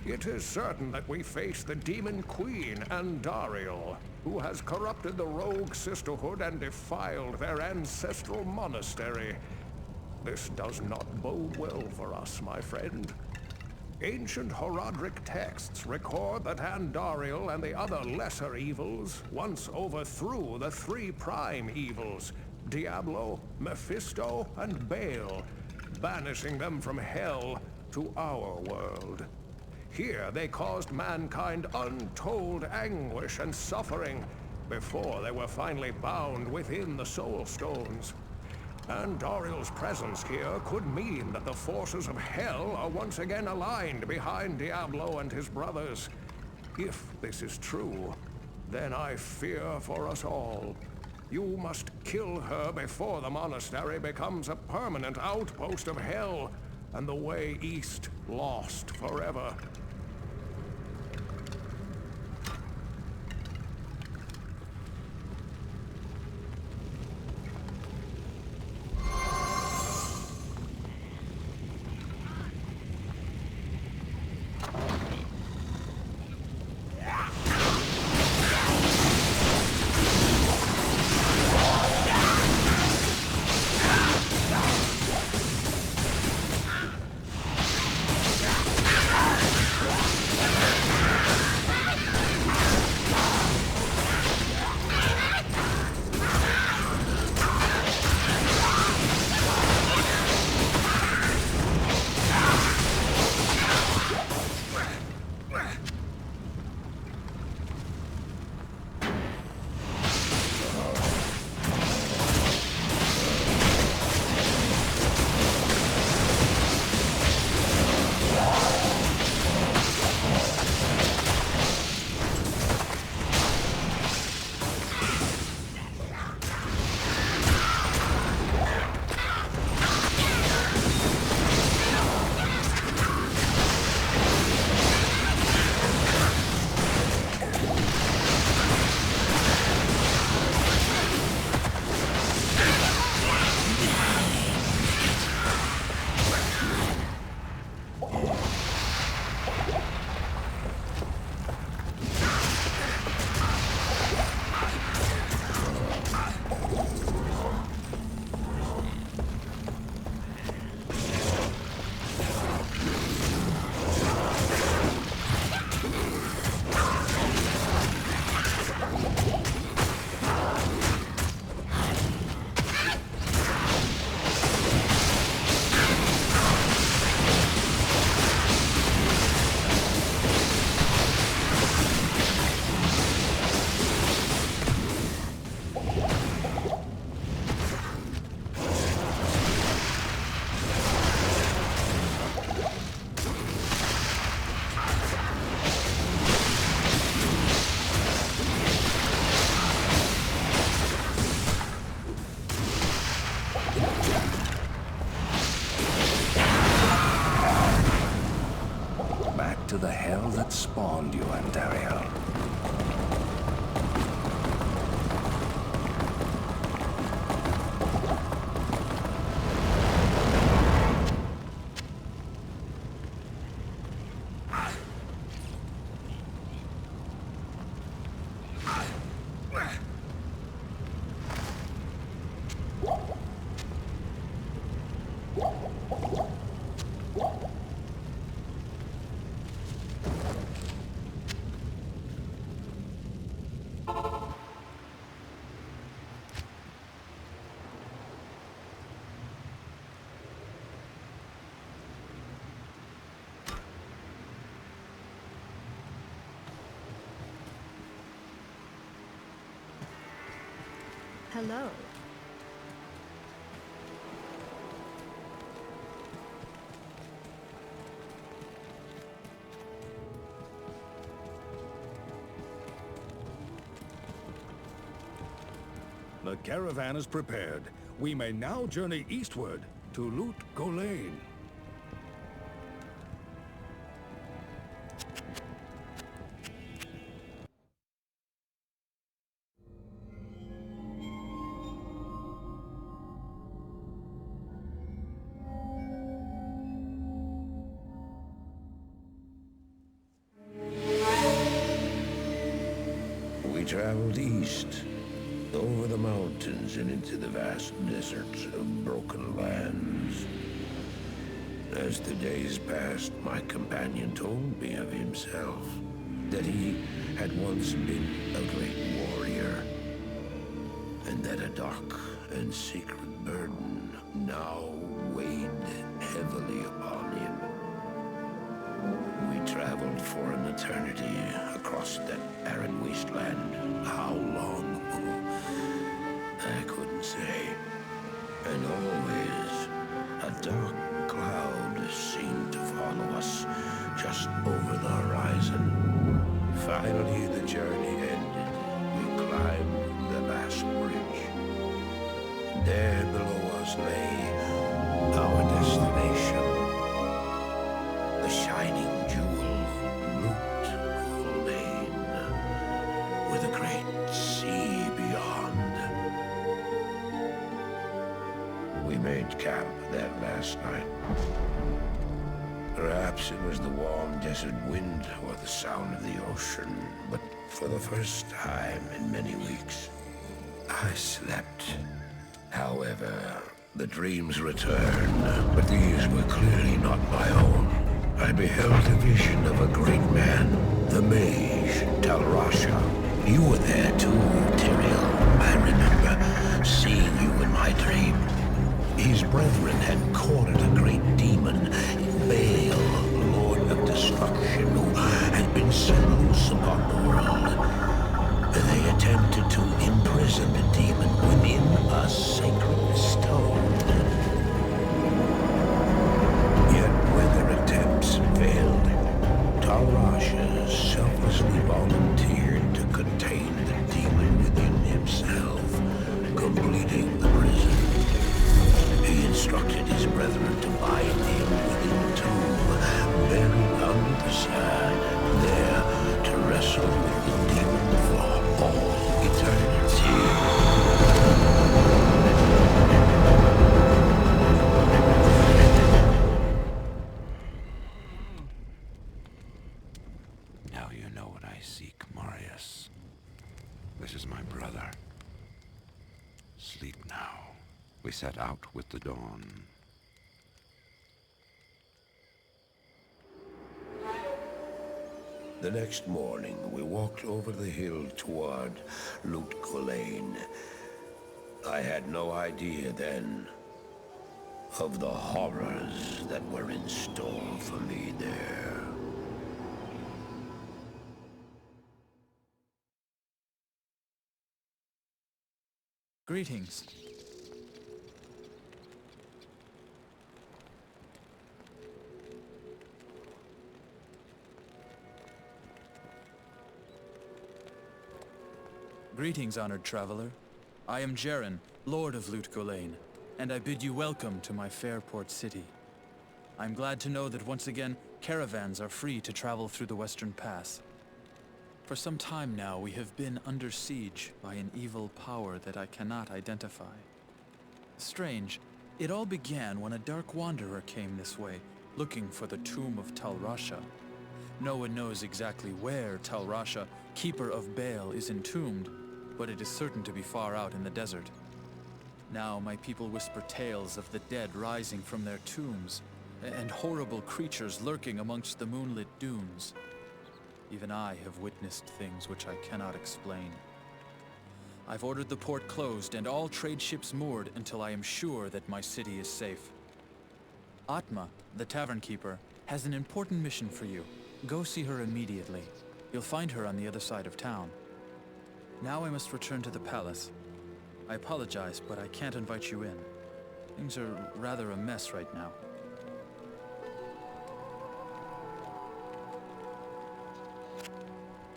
It is certain that we face the demon queen, Andariel, who has corrupted the rogue sisterhood and defiled their ancestral monastery. This does not bode well for us, my friend. Ancient Horadric texts record that Andariel and the other lesser evils once overthrew the three prime evils, Diablo, Mephisto, and Baal, banishing them from hell to our world. Here they caused mankind untold anguish and suffering before they were finally bound within the Soul Stones. Andariel's presence here could mean that the forces of hell are once again aligned behind Diablo and his brothers. If this is true, then I fear for us all. You must kill her before the monastery becomes a permanent outpost of hell, and the way east lost forever. To the hell that spawned you, Andariel. Hello. The caravan is prepared. We may now journey eastward to Lut Gholein. traveled east, over the mountains and into the vast deserts of broken lands. As the days passed, my companion told me of himself, that he had once been a great warrior, and that a dark and secret burden now weighed heavily upon him. We traveled for an eternity across that arid wasteland. How long? I couldn't say. And always, a dark cloud seemed to follow us just over the horizon. Finally, the journey ended. We climbed the last bridge. There below us lay our destination. The shining jewel, Loot Lane, with a great sea beyond. We made camp that last night. Perhaps it was the warm desert wind or the sound of the ocean, but for the first time in many weeks, I slept. However, the dreams returned, but these were clearly not my own. I beheld a vision of a great man, the mage, Talrasha. You were there too, Tyrael. I remember seeing you in my dream. His brethren had cornered a great demon, Baal, Lord of Destruction, who had been set loose upon the world. They attempted to imprison the demon within a sacred stone. Yet when their attempts failed, Talrasha selflessly volunteered to contain the demon within himself, completing the prison. He instructed his brethren to bind him within a tomb, buried under the sand, there to wrestle with the demon for all eternity. Now you know what I seek, Marius. This is my brother. Sleep now. We set out with the dawn. The next morning, we walked over the hill toward Loot Lane. I had no idea then of the horrors that were in store for me there. Greetings. Greetings, honored traveler. I am Jaren, Lord of Loot Lane, and I bid you welcome to my fair port city. I'm glad to know that once again, caravans are free to travel through the Western Pass. For some time now, we have been under siege by an evil power that I cannot identify. Strange, it all began when a dark wanderer came this way, looking for the tomb of Talrasha. No one knows exactly where Talrasha, keeper of Baal, is entombed, but it is certain to be far out in the desert. Now my people whisper tales of the dead rising from their tombs, and horrible creatures lurking amongst the moonlit dunes. Even I have witnessed things which I cannot explain. I've ordered the port closed and all trade ships moored until I am sure that my city is safe. Atma, the tavern keeper, has an important mission for you. Go see her immediately. You'll find her on the other side of town. Now I must return to the palace. I apologize, but I can't invite you in. Things are rather a mess right now.